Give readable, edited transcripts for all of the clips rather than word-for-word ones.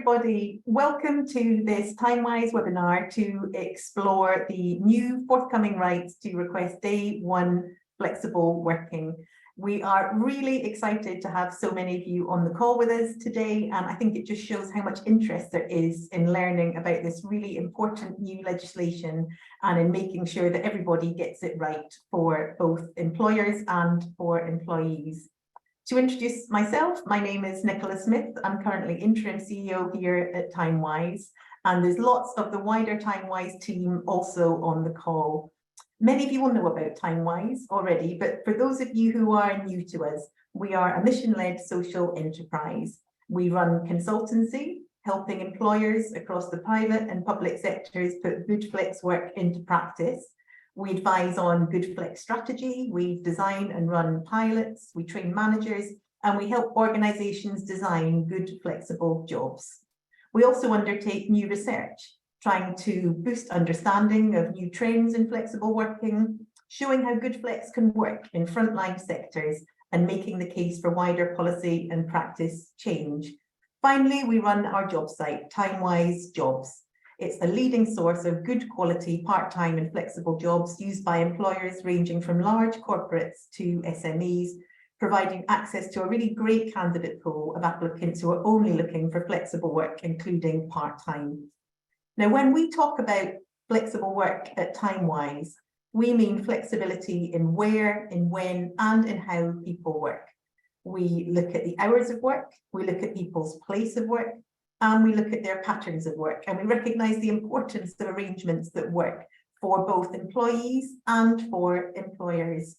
everybody. Welcome to this Timewise webinar to explore the new forthcoming rights to request day one flexible working. We are really excited to have so many of you on the call with us today, and I think it just shows how much interest there is in learning about this really important new legislation and in making sure that everybody gets it right for both employers and for employees. To introduce myself, my name is Nicola Smith. I'm currently interim CEO here at Timewise, and there's lots of the wider Timewise team also on the call. Many of you will know about Timewise already, but for those of you who are new to us, we are a mission-led social enterprise. We run consultancy, helping employers across the private and public sectors put good flex work into practice. We advise on good flex strategy, we design and run pilots, we train managers, and we help organisations design good flexible jobs. We also undertake new research, trying to boost understanding of new trends in flexible working, showing how good flex can work in frontline sectors, and making the case for wider policy and practice change. Finally, we run our job site, Timewise Jobs. It's a leading source of good quality part-time and flexible jobs used by employers ranging from large corporates to SMEs, providing access to a really great candidate pool of applicants who are only looking for flexible work, including part-time. Now, when we talk about flexible work at Timewise, we mean flexibility in where, in when, and in how people work. We look at the hours of work, we look at people's place of work, and we look at their patterns of work, and we recognise the importance of arrangements that work for both employees and for employers.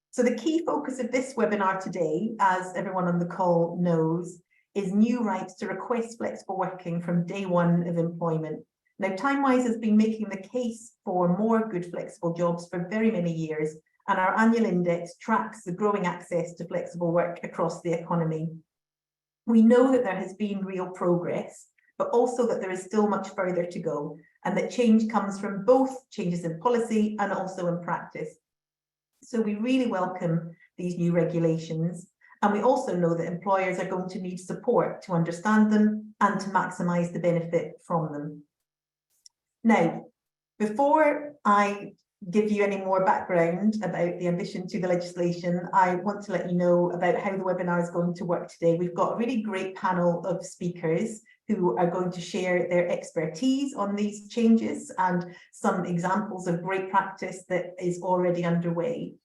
So the key focus of this webinar today, as everyone on the call knows, is new rights to request flexible working from day one of employment. Now, Timewise has been making the case for more good flexible jobs for very many years, and our annual index tracks the growing access to flexible work across the economy. We know that there has been real progress, but also that there is still much further to go, and that change comes from both changes in policy and also in practice. So we really welcome these new regulations, and we also know that employers are going to need support to understand them and to maximise the benefit from them. Now, before I give you any more background about the ambition to the legislation, I want to let you know about how the webinar is going to work today. We've got a really great panel of speakers who are going to share their expertise on these changes and some examples of great practice that is already underway.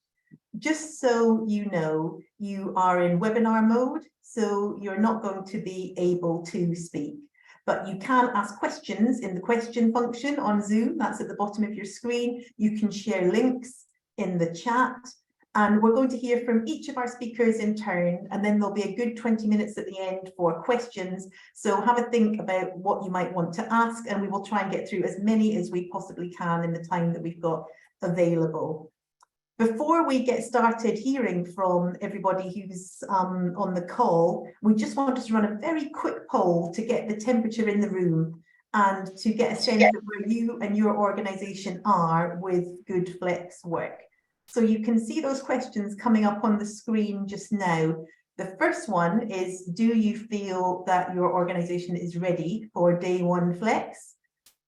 Just so you know, you are in webinar mode, so you're not going to be able to speak. But you can ask questions in the question function on Zoom. That's at the bottom of your screen. You can share links in the chat. And we're going to hear from each of our speakers in turn, and then there'll be a good 20 minutes at the end for questions. So have a think about what you might want to ask, and we will try and get through as many as we possibly can in the time that we've got available. Before we get started hearing from everybody who's on the call, we just wanted to run a very quick poll to get the temperature in the room and to get a sense of where you and your organisation are with good flex work. So you can see those questions coming up on the screen just now. The first one is, do you feel that your organisation is ready for day one flex?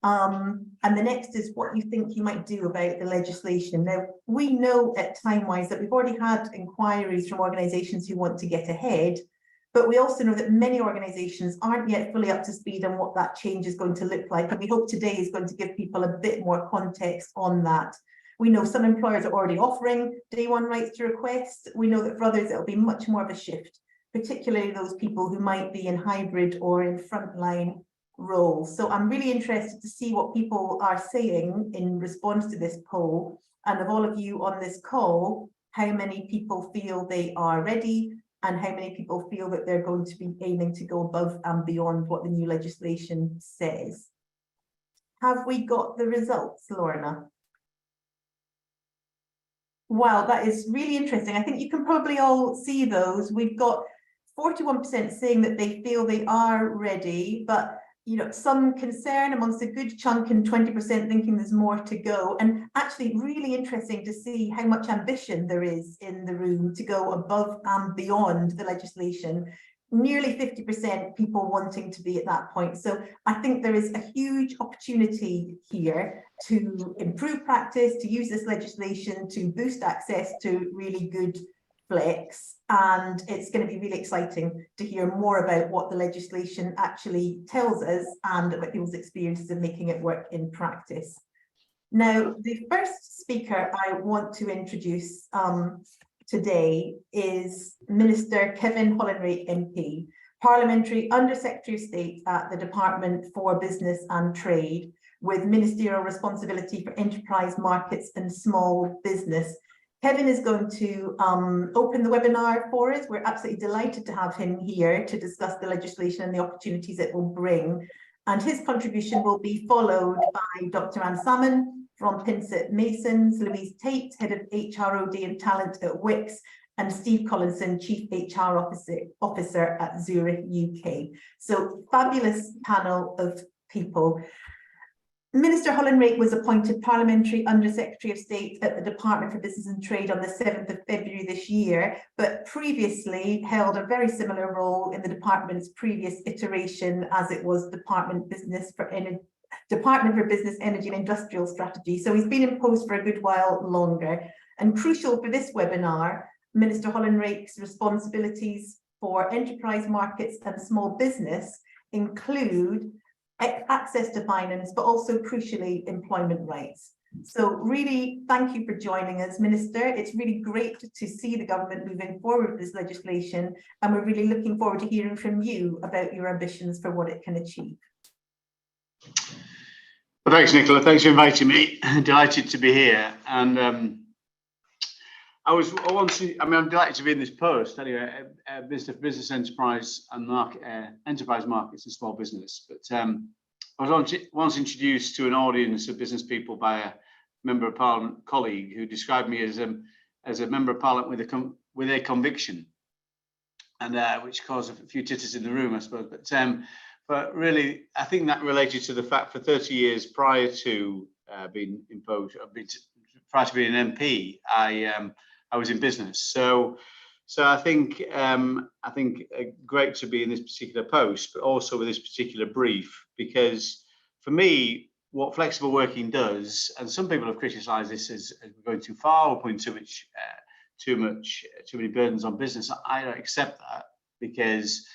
And the next is what you think you might do about the legislation. Now, we know at Timewise that we've already had inquiries from organisations who want to get ahead, but we also know that many organisations aren't yet fully up to speed on what that change is going to look like. And we hope today is going to give people a bit more context on that. We know some employers are already offering day one rights to request. We know that for others, it'll be much more of a shift, particularly those people who might be in hybrid or in frontline roles. So I'm really interested to see what people are saying in response to this poll, and of all of you on this call, how many people feel they are ready and how many people feel that they're going to be aiming to go above and beyond what the new legislation says. Have we got the results, Lorna? Wow, that is really interesting. I think you can probably all see those. We've got 41% saying that they feel they are ready, but some concern amongst a good chunk and 20% thinking there's more to go. And actually really interesting to see how much ambition there is in the room to go above and beyond the legislation. nearly 50% people wanting to be at that point. So I think there is a huge opportunity here to improve practice, to use this legislation to boost access to really good flex, and it's going to be really exciting to hear more about what the legislation actually tells us and about people's experiences of making it work in practice. Now, the first speaker I want to introduce today is Minister Kevin Hollinrake MP, Parliamentary Under Secretary of State at the Department for Business and Trade, with ministerial responsibility for enterprise markets and small business. Kevin is going to open the webinar for us. We're absolutely delighted to have him here to discuss the legislation and the opportunities it will bring. And his contribution will be followed by Dr. Sammon from Pinsent Masons, Louise Tait, Head of HROD and Talent at Wickes, and Steve Collinson, Chief HR Officer at Zurich UK. So fabulous panel of people. Minister Hollinrake was appointed Parliamentary Under Secretary of State at the Department for Business and Trade on the 7th of February this year, but previously held a very similar role in the department's previous iteration, as it was Department for Business, Energy and Industrial Strategy. So he's been in post for a good while longer. And crucial for this webinar, Minister Hollinrake's responsibilities for enterprise markets and small business include access to finance, but also crucially employment rights. So really, thank you for joining us, Minister. It's really great to see the government moving forward with this legislation, and we're really looking forward to hearing from you about your ambitions for what it can achieve. Well, thanks, Nicola. Thanks for inviting me. Delighted to be here. And I'm delighted to be in this post anyway. Business enterprise and enterprise markets and small business. But I was once introduced to an audience of business people by a member of parliament colleague who described me as a member of parliament with a conviction, and which caused a few titters in the room, I suppose. But really, I think that related to the fact for 30 years prior to being imposed, prior to being an MP, I was in business. So I think great to be in this particular post, but also with this particular brief, because for me, what flexible working does, and some people have criticised this as going too far or putting too many burdens on business. I don't accept that, because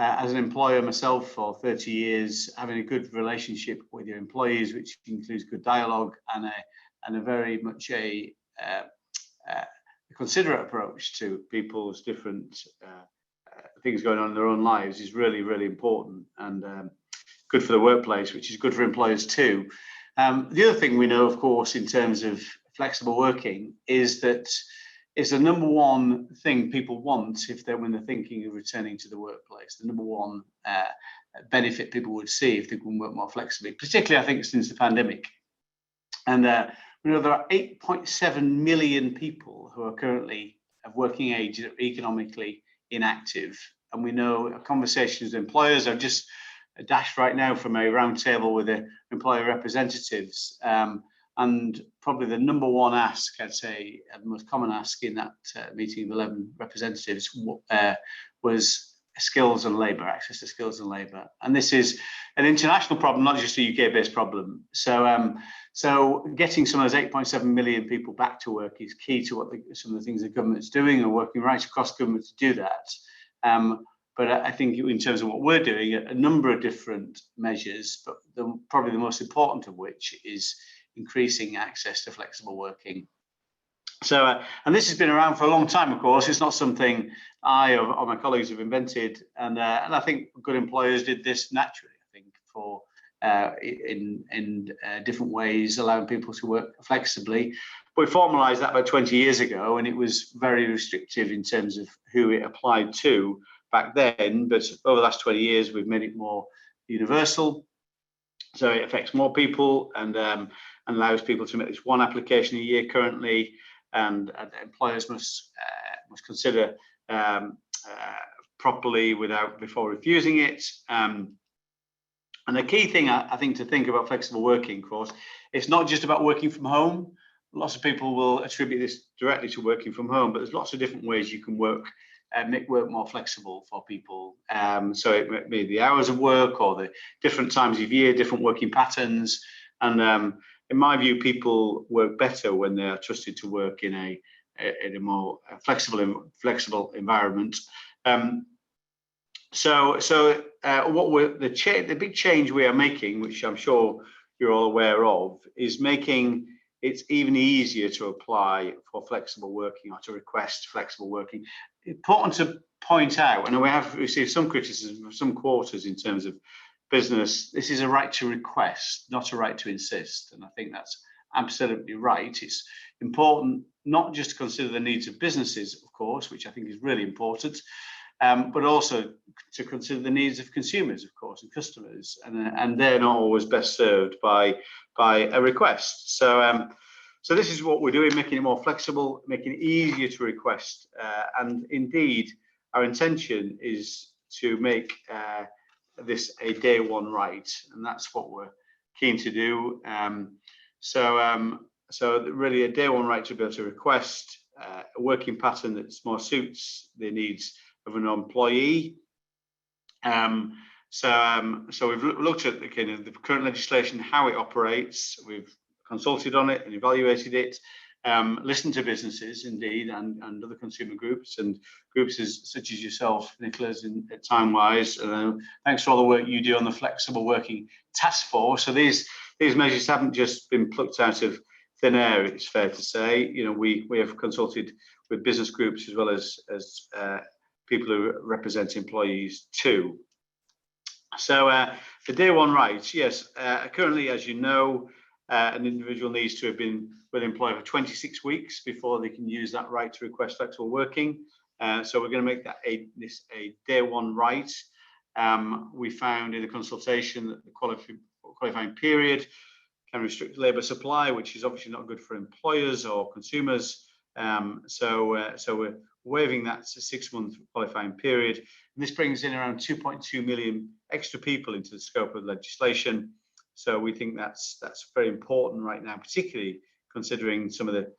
as an employer myself for 30 years, having a good relationship with your employees, which includes good dialogue and a very much a considerate approach to people's different things going on in their own lives, is really, really important, and good for the workplace, which is good for employers too. The other thing we know, of course, in terms of flexible working, is that it's the number one thing people want when they're thinking of returning to the workplace. The number one benefit people would see if they can work more flexibly, particularly I think since the pandemic. And we know there are 8.7 million people who are currently of working age that are economically inactive. And we know conversations with employers. I've just dashed right now from a roundtable with the employer representatives. And probably the number one ask, I'd say, the most common ask in that meeting of 11 representatives was skills and labour, access to skills and labour. And this is an international problem, not just a UK-based problem. So getting some of those 8.7 million people back to work is key to some of the things the government's doing, and working right across government to do that. But I think in terms of what we're doing, a number of different measures, but probably the most important of which is increasing access to flexible working. So, and this has been around for a long time, of course. It's not something I or my colleagues have invented, and I think good employers did this naturally. I think for in different ways, allowing people to work flexibly. But we formalised that about 20 years ago, and it was very restrictive in terms of who it applied to back then. But over the last 20 years, we've made it more universal, so it affects more people, and allows people to make this one application a year currently, and employers must consider properly before refusing it. And the key thing I think to think about flexible working, of course, it's not just about working from home. Lots of people will attribute this directly to working from home, but there's lots of different ways you can work make work more flexible for people. So it may be the hours of work or the different times of year, different working patterns. And in my view, people work better when they are trusted to work in a more flexible environment. So the big change we are making, which I'm sure you're all aware of, is making it even easier to apply for flexible working or to request flexible working. Important to point out, and we have received some criticism from some quarters in terms of business, this is a right to request, not a right to insist. And I think that's absolutely right. It's important not just to consider the needs of businesses, of course, which I think is really important, but also to consider the needs of consumers, of course, and customers, and they're not always best served by a request. So this is what we're doing, making it more flexible, making it easier to request, and indeed, our intention is to make this a day one right, and that's what we're keen to do. So really, a day one right to be able to request a working pattern that more suits the needs of an employee. So we've looked at the kind of the current legislation, how it operates. We've consulted on it and evaluated it, listened to businesses indeed, and other consumer groups and groups such as yourself, Nicholas, at Timewise. Thanks for all the work you do on the flexible working task force. So these measures haven't just been plucked out of thin air, it's fair to say. You know, we have consulted with business groups as well as people who represent employees too. So the day one rights, yes, currently, as you know, an individual needs to have been with an employer for 26 weeks before they can use that right to request flexible working. So we're going to make that a day one right. We found in the consultation that the qualifying period can restrict labour supply, which is obviously not good for employers or consumers. So we're waiving that 6-month qualifying period. And this brings in around 2.2 million extra people into the scope of legislation. So we think that's very important right now, particularly considering some of the,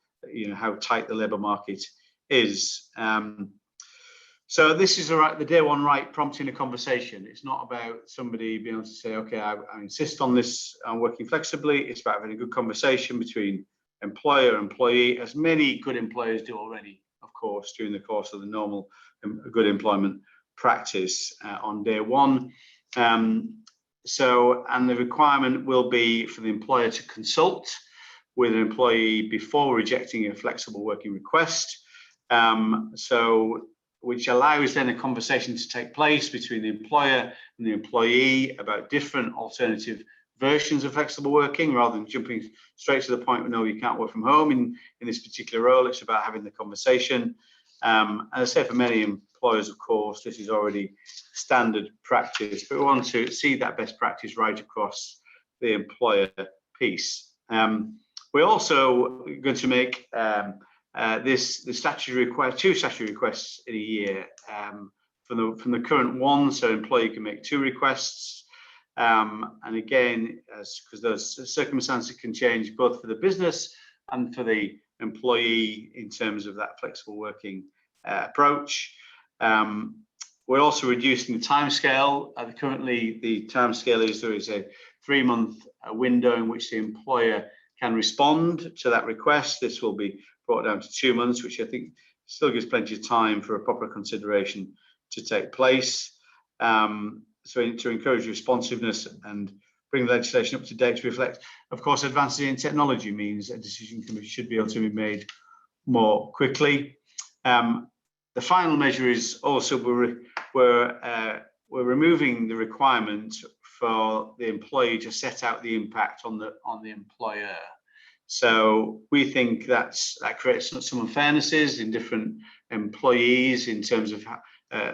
how tight the labour market is. So this is the day one right, prompting a conversation. It's not about somebody being able to say, okay, I insist on this, I'm working flexibly. It's about having a good conversation between employer and employee, as many good employers do already, of course, during the course of the normal good employment practice on day one. And the requirement will be for the employer to consult with an employee before rejecting a flexible working request. Which allows then a conversation to take place between the employer and the employee about different alternative versions of flexible working, rather than jumping straight to the point where no, you can't work from home in this particular role. It's about having the conversation. As I say, for many employers, of course, this is already standard practice, but we want to see that best practice right across the employer piece. We're also going to make the statutory request, 2 statutory requests in a year from the current one, so employee can make 2 requests. And again, because those circumstances can change both for the business and for the employee in terms of that flexible working approach. We're also reducing the timescale. Currently, the timescale is there is a 3-month window in which the employer can respond to that request. This will be brought down to 2 months, which I think still gives plenty of time for a proper consideration to take place. So to encourage responsiveness and bring the legislation up to date to reflect, of course, advances in technology means a decision should be able to be made more quickly. The final measure is also we're removing the requirement for the employee to set out the impact on the employer. So we think that creates some unfairnesses in different employees in terms of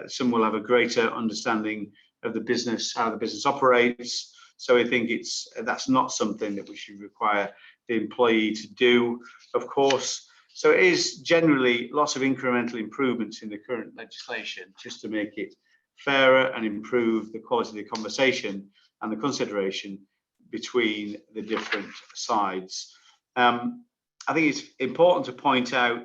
some will have a greater understanding of the business, how the business operates. So we think that's not something that we should require the employee to do, of course. So it is generally lots of incremental improvements in the current legislation just to make it fairer and improve the quality of the conversation and the consideration between the different sides. I think it's important to point out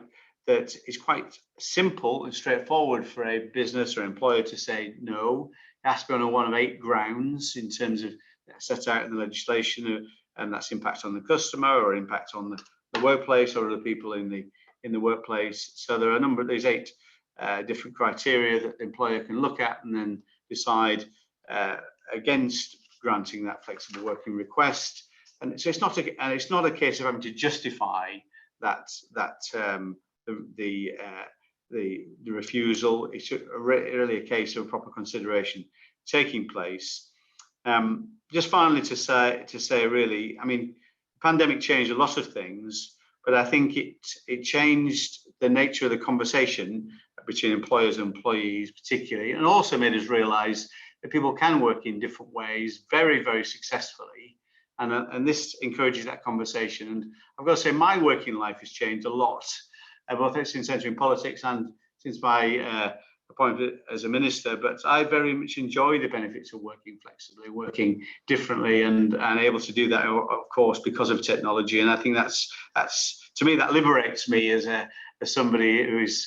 that it's quite simple and straightforward for a business or employer to say no. It has to be on one of 8 grounds in terms of set out in the legislation, and that's impact on the customer or impact on the workplace or other people in the workplace. So there are a number of these 8 different criteria that the employer can look at and then decide against granting that flexible working request. And so it's not a case of having to justify the refusal. It's really a case of proper consideration taking place. Just finally to say really, I mean, the pandemic changed a lot of things, but I think it changed the nature of the conversation between employers and employees particularly, and also made us realise that people can work in different ways very, very successfully. And this encourages that conversation. And I've got to say, my working life has changed a lot, both since entering politics and since my appointment as a minister. But I very much enjoy the benefits of working flexibly, working differently, and able to do that, of course, because of technology. And I think that's to me, that liberates me as somebody who is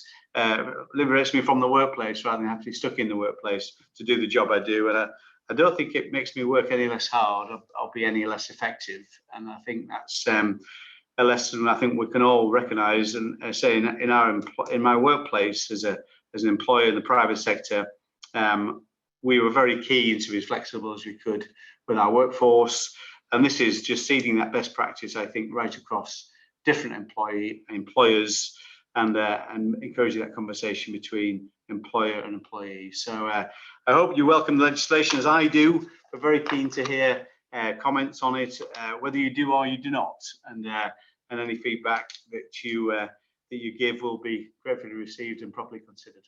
liberates me from the workplace rather than having to be stuck in the workplace to do the job I do. And I don't think it makes me work any less hard or be any less effective. And I think that's a lesson I think we can all recognise and say in my workplace as an employer in the private sector, we were very keen to be as flexible as we could with our workforce. And this is just seeding that best practice, I think, right across different employers and encouraging that conversation between employer and employee. So I hope you welcome the legislation as I do. We're very keen to hear comments on it, whether you do or you do not, and any feedback that you give will be gratefully received and properly considered.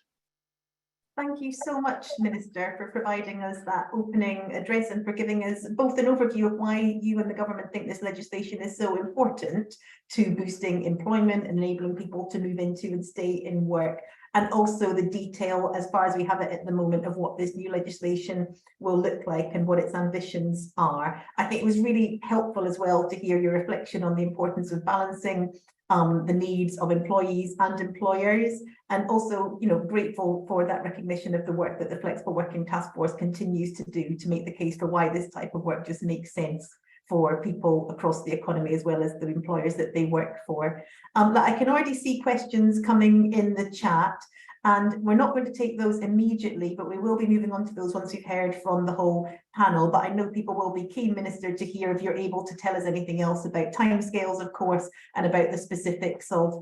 Thank you so much, Minister, for providing us that opening address and for giving us both an overview of why you and the government think this legislation is so important to boosting employment, enabling people to move into and stay in work, and also the detail, as far as we have it at the moment, of what this new legislation will look like and what its ambitions are. I think it was really helpful as well to hear your reflection on the importance of balancing the needs of employees and employers, and also, you know, grateful for that recognition of the work that the Flexible Working Task Force continues to do to make the case for why this type of work just makes sense for people across the economy as well as the employers that they work for. I can already see questions coming in the chat, and we're not going to take those immediately, but we will be moving on to those once we've heard from the whole panel. But I know people will be keen, Minister, to hear if you're able to tell us anything else about timescales, of course, and about the specifics of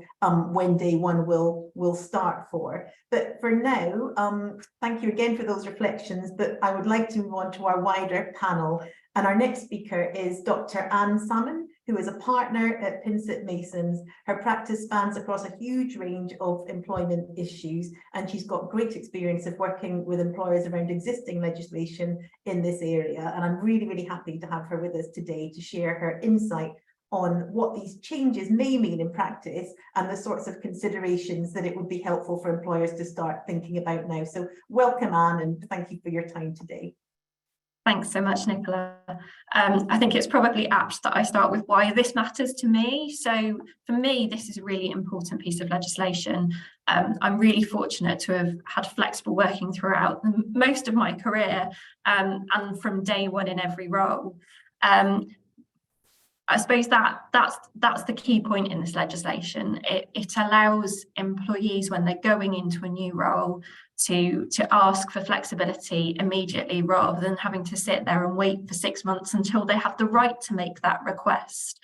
when day one will start for. But for now, thank you again for those reflections, but I would like to move on to our wider panel. And our next speaker is Dr. Sammon, who is a partner at Pinsent Masons. Her practice spans across a huge range of employment issues, and she's got great experience of working with employers around existing legislation in this area. And I'm really, really happy to have her with us today to share her insight on what these changes may mean in practice and the sorts of considerations that it would be helpful for employers to start thinking about now. So welcome, Anne, and thank you for your time today. Thanks so much, Nicola. I think it's probably apt that I start with why this matters to me. So for me, this is a really important piece of legislation. I'm really fortunate to have had flexible working throughout most of my career, and from day one in every role. I suppose that's the key point in this legislation. It allows employees, when they're going into a new role, to ask for flexibility immediately rather than having to sit there and wait for 6 months until they have the right to make that request.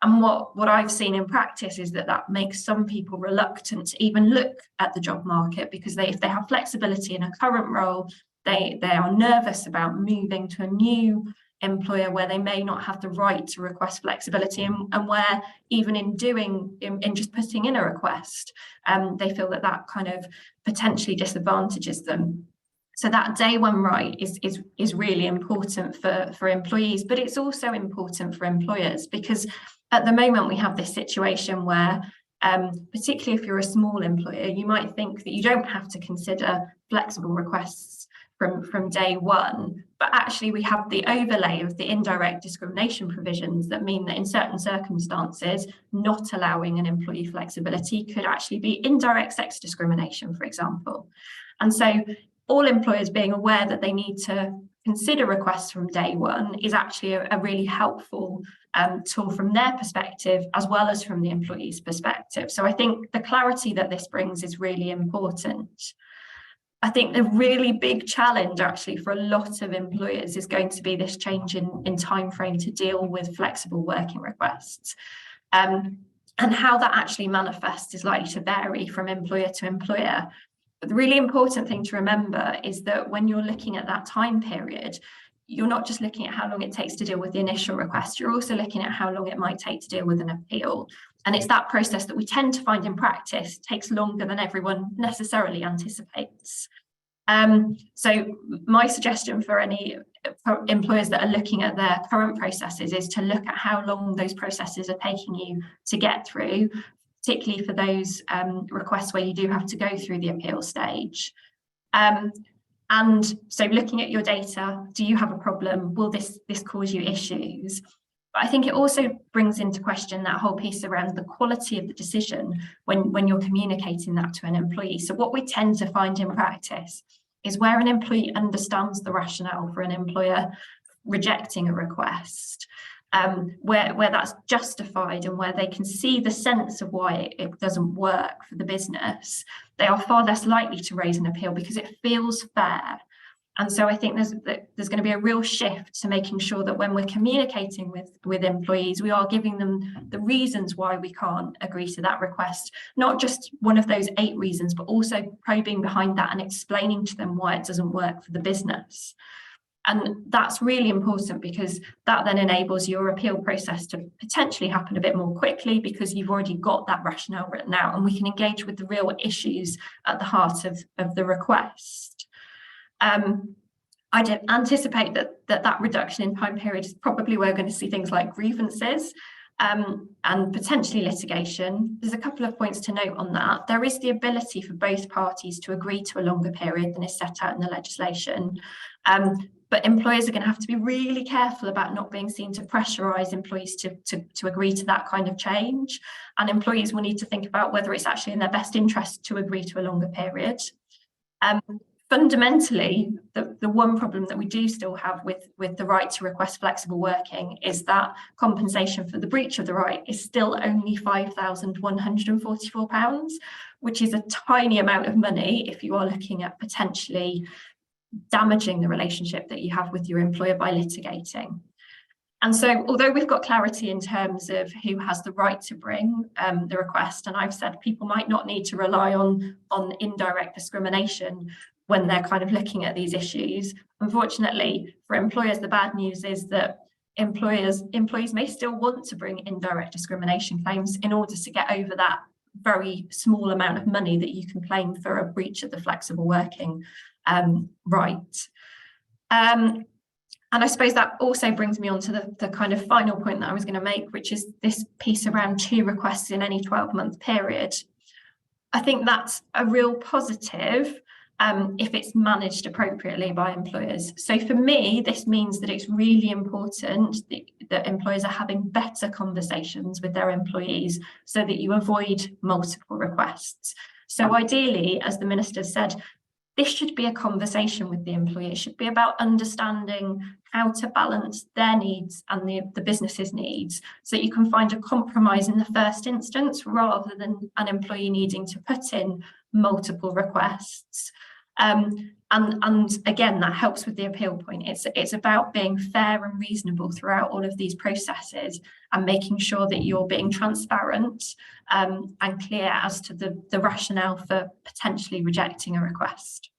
And what I've seen in practice is that makes some people reluctant to even look at the job market, because if they have flexibility in a current role, they are nervous about moving to a new employer where they may not have the right to request flexibility, and where even in just putting in a request, they feel that kind of potentially disadvantages them. So that day one right is really important for employees, but it's also important for employers, because at the moment we have this situation where particularly if you're a small employer, you might think that you don't have to consider flexible requests from day one, but actually we have the overlay of the indirect discrimination provisions that mean that in certain circumstances, not allowing an employee flexibility could actually be indirect sex discrimination, for example. And so all employers being aware that they need to consider requests from day one is actually a really helpful tool from their perspective, as well as from the employee's perspective. So I think the clarity that this brings is really important. I think the really big challenge actually for a lot of employers is going to be this change in time frame to deal with flexible working requests. And how that actually manifests is likely to vary from employer to employer. But the really important thing to remember is that when you're looking at that time period, you're not just looking at how long it takes to deal with the initial request, you're also looking at how long it might take to deal with an appeal. And it's that process that we tend to find in practice takes longer than everyone necessarily anticipates. So my suggestion for any employers that are looking at their current processes is to look at how long those processes are taking you to get through, particularly for those requests where you do have to go through the appeal stage. And so looking at your data, do you have a problem? Will this cause you issues? But I think it also brings into question that whole piece around the quality of the decision when you're communicating that to an employee. So what we tend to find in practice is where an employee understands the rationale for an employer rejecting a request, where that's justified and where they can see the sense of why it doesn't work for the business, they are far less likely to raise an appeal because it feels fair. And so I think there's going to be a real shift to making sure that when we're communicating with employees, we are giving them the reasons why we can't agree to that request, not just one of those 8 reasons, but also probing behind that and explaining to them why it doesn't work for the business. And that's really important because that then enables your appeal process to potentially happen a bit more quickly because you've already got that rationale written out and we can engage with the real issues at the heart of the request. I don't anticipate that reduction in time period is probably where we're going to see things like grievances and potentially litigation. There's a couple of points to note on that. There is the ability for both parties to agree to a longer period than is set out in the legislation. But employers are going to have to be really careful about not being seen to pressurise employees to agree to that kind of change. And employees will need to think about whether it's actually in their best interest to agree to a longer period. Fundamentally, the one problem that we do still have with the right to request flexible working is that compensation for the breach of the right is still only £5,144, which is a tiny amount of money if you are looking at potentially damaging the relationship that you have with your employer by litigating. And so, although we've got clarity in terms of who has the right to bring the request, and I've said people might not need to rely on indirect discrimination when they're kind of looking at these issues. Unfortunately, for employers, the bad news is that employees may still want to bring indirect discrimination claims in order to get over that very small amount of money that you can claim for a breach of the flexible working right. And I suppose that also brings me on to the kind of final point that I was going to make, which is this piece around 2 requests in any 12-month period. I think that's a real positive if it's managed appropriately by employers. So for me, this means that it's really important that employers are having better conversations with their employees so that you avoid multiple requests. So ideally, as the Minister said, this should be a conversation with the employee. It should be about understanding how to balance their needs and the business's needs so that you can find a compromise in the first instance rather than an employee needing to put in multiple requests. And again, that helps with the appeal point. It's about being fair and reasonable throughout all of these processes and making sure that you're being transparent and clear as to the rationale for potentially rejecting a request.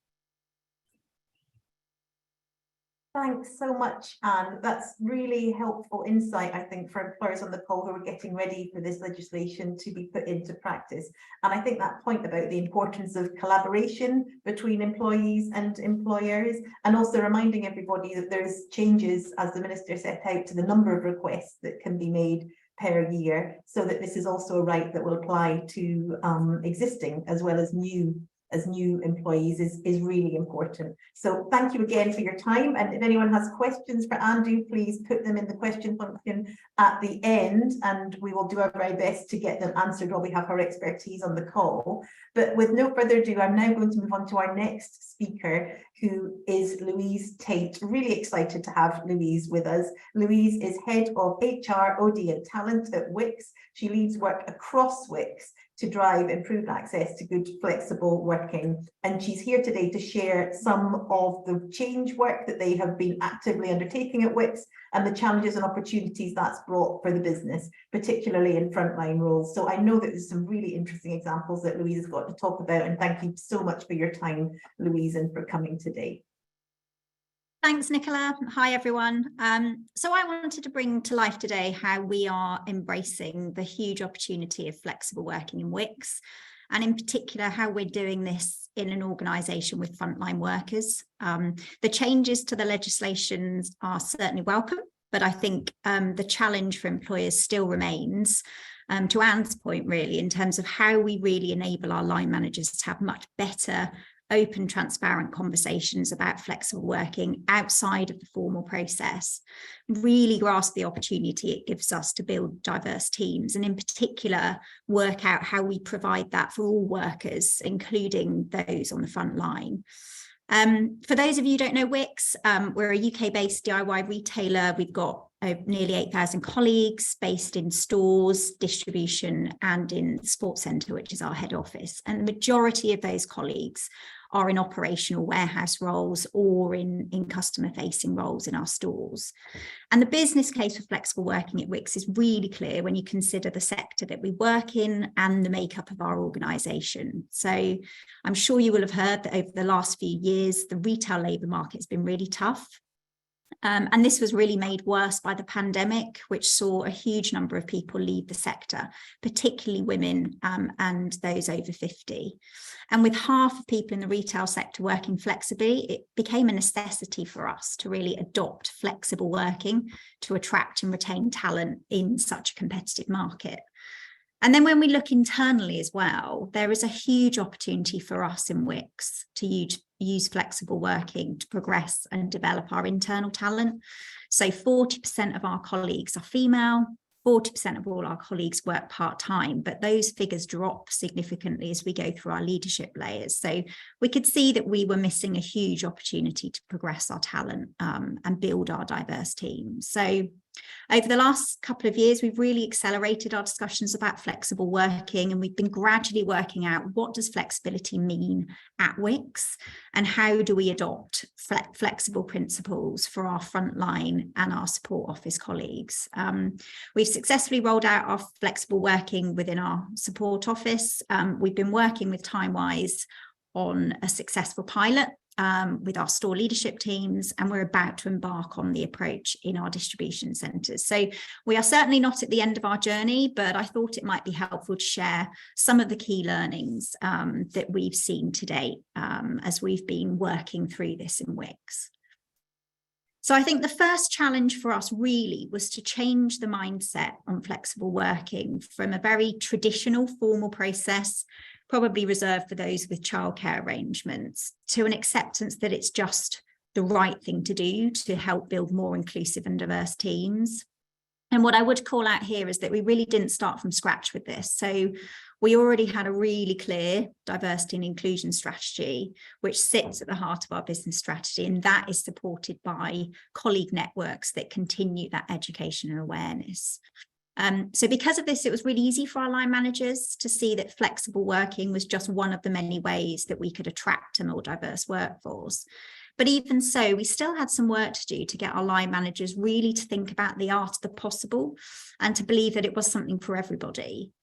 Thanks so much, Anne. That's really helpful insight, I think, for employers on the call who are getting ready for this legislation to be put into practice. And I think that point about the importance of collaboration between employees and employers, and also reminding everybody that there's changes, as the Minister set out, to the number of requests that can be made per year, so that this is also a right that will apply to existing as well as new as new employees is really important. So thank you again for your time. And if anyone has questions for Andrew, please put them in the question function at the end, and we will do our very best to get them answered while we have our expertise on the call. But with no further ado, I'm now going to move on to our next speaker, who is Louise Tait. Really excited to have Louise with us. Louise is Head of HR, OD and Talent at Wickes. She leads work across Wickes to drive improved access to good flexible working. And she's here today to share some of the change work that they have been actively undertaking at Wickes and the challenges and opportunities that's brought for the business, particularly in frontline roles. So I know that there's some really interesting examples that Louise has got to talk about, and thank you so much for your time, Louise, and for coming today. Thanks, Nicola. Hi, everyone. So I wanted to bring to life today how we are embracing the huge opportunity of flexible working in Wickes, and in particular, how we're doing this in an organisation with frontline workers. The changes to the legislations are certainly welcome, but I think the challenge for employers still remains, to Anne's point, really, in terms of how we really enable our line managers to have much better, open, transparent conversations about flexible working outside of the formal process, really grasp the opportunity it gives us to build diverse teams, and in particular, work out how we provide that for all workers, including those on the front line. For those of you who don't know Wickes, we're a UK-based DIY retailer. We've got nearly 8,000 colleagues based in stores, distribution, and in Sports Centre, which is our head office. And the majority of those colleagues are in operational warehouse roles or in customer-facing roles in our stores. And the business case for flexible working at Wickes is really clear when you consider the sector that we work in and the makeup of our organisation. So I'm sure you will have heard that over the last few years, the retail labour market has been really tough. And this was really made worse by the pandemic, which saw a huge number of people leave the sector, particularly women and those over 50. And with half of people in the retail sector working flexibly, it became a necessity for us to really adopt flexible working to attract and retain talent in such a competitive market. And then when we look internally as well, there is a huge opportunity for us in Wickes to use flexible working to progress and develop our internal talent. So 40% of our colleagues are female, 40% of all our colleagues work part-time, but those figures drop significantly as we go through our leadership layers. So we could see that we were missing a huge opportunity to progress our talent and build our diverse teams. So over the last couple of years, we've really accelerated our discussions about flexible working, and we've been gradually working out what does flexibility mean at Wickes and how do we adopt flexible principles for our frontline and our support office colleagues. We've successfully rolled out our flexible working within our support office. We've been working with Timewise on a successful pilot with our store leadership teams, and we're about to embark on the approach in our distribution centres. So we are certainly not at the end of our journey, but I thought it might be helpful to share some of the key learnings that we've seen to date as we've been working through this in Wickes. So I think the first challenge for us really was to change the mindset on flexible working from a very traditional formal process, probably reserved for those with childcare arrangements, to an acceptance that it's just the right thing to do to help build more inclusive and diverse teams. And what I would call out here is that we really didn't start from scratch with this. So we already had a really clear diversity and inclusion strategy, which sits at the heart of our business strategy, and that is supported by colleague networks that continue that education and awareness. So because of this, it was really easy for our line managers to see that flexible working was just one of the many ways that we could attract a more diverse workforce. But even so, we still had some work to do to get our line managers really to think about the art of the possible and to believe that it was something for everybody.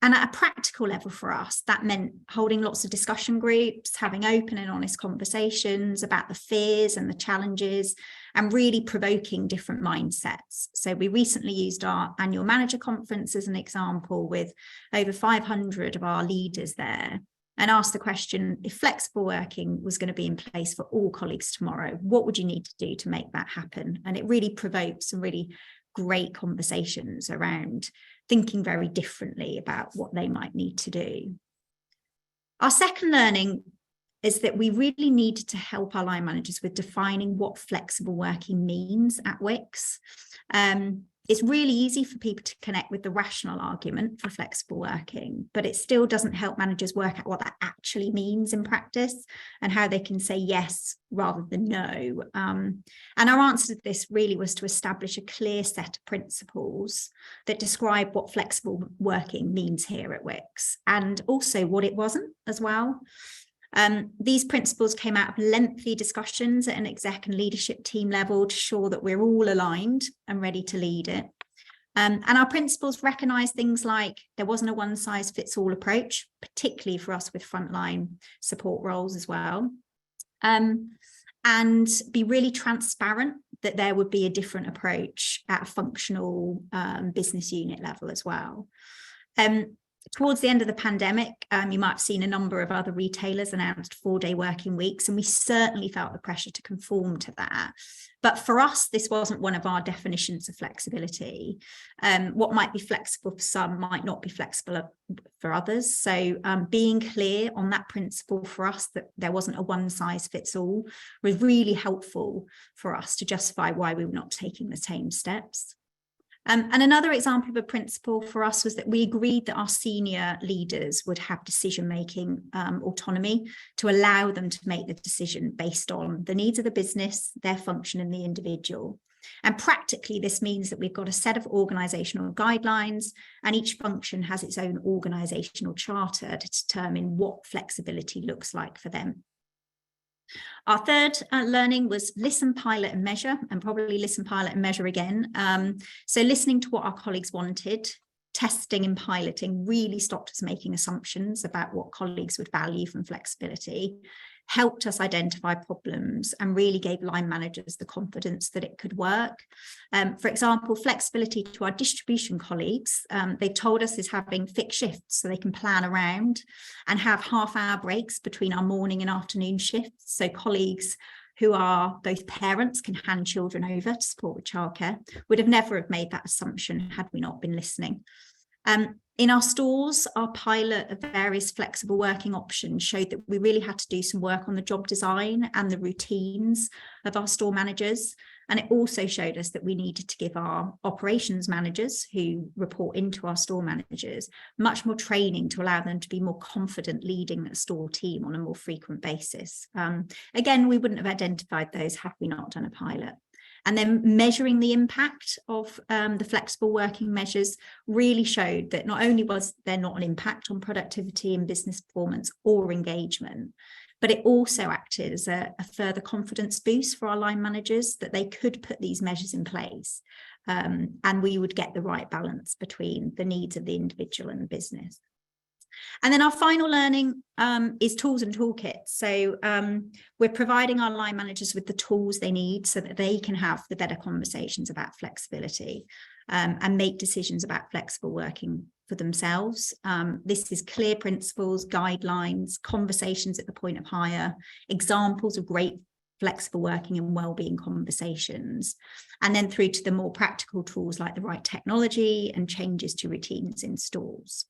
And at a practical level for us, that meant holding lots of discussion groups, having open and honest conversations about the fears and the challenges, and really provoking different mindsets. So we recently used our annual manager conference as an example with over 500 of our leaders there, and asked the question, if flexible working was going to be in place for all colleagues tomorrow, what would you need to do to make that happen? And it really provoked some really great conversations around thinking very differently about what they might need to do. Our second learning is that we really needed to help our line managers with defining what flexible working means at Wickes. It's really easy for people to connect with the rational argument for flexible working, but it still doesn't help managers work out what that actually means in practice and how they can say yes rather than no. And our answer to this really was to establish a clear set of principles that describe what flexible working means here at Wickes, and also what it wasn't as well. These principles came out of lengthy discussions at an exec and leadership team level to ensure that we're all aligned and ready to lead it. And our principles recognise things like there wasn't a one-size-fits-all approach, particularly for us with frontline support roles as well. And be really transparent that there would be a different approach at a functional business unit level as well. Towards the end of the pandemic, you might have seen a number of other retailers announced 4-day working weeks, and we certainly felt the pressure to conform to that. But for us, this wasn't one of our definitions of flexibility. What might be flexible for some might not be flexible for others. So being clear on that principle for us, that there wasn't a one-size-fits-all, was really helpful for us to justify why we were not taking the same steps. And another example of a principle for us was that we agreed that our senior leaders would have decision-making autonomy to allow them to make the decision based on the needs of the business, their function and the individual. And practically, this means that we've got a set of organisational guidelines, and each function has its own organisational charter to determine what flexibility looks like for them. Our third learning was listen, pilot and measure, and probably listen, pilot and measure again. So listening to what our colleagues wanted, testing and piloting really stopped us making assumptions about what colleagues would value from flexibility, helped us identify problems and really gave line managers the confidence that it could work. For example, flexibility to our distribution colleagues, they told us is having fixed shifts so they can plan around and have half-hour breaks between our morning and afternoon shifts. So colleagues who are both parents can hand children over to support with childcare would have never have made that assumption had we not been listening. In our stores, our pilot of various flexible working options showed that we really had to do some work on the job design and the routines of our store managers. And it also showed us that we needed to give our operations managers, who report into our store managers, much more training to allow them to be more confident leading a store team on a more frequent basis. Again, we wouldn't have identified those had we not done a pilot. And then measuring the impact of the flexible working measures really showed that not only was there not an impact on productivity and business performance or engagement, but it also acted as a further confidence boost for our line managers that they could put these measures in place, and we would get the right balance between the needs of the individual and the business. And then our final learning is tools and toolkits. So we're providing our line managers with the tools they need so that they can have the better conversations about flexibility and make decisions about flexible working for themselves. This is clear principles, guidelines, conversations at the point of hire, examples of great flexible working and wellbeing conversations, and then through to the more practical tools like the right technology and changes to routines in stores.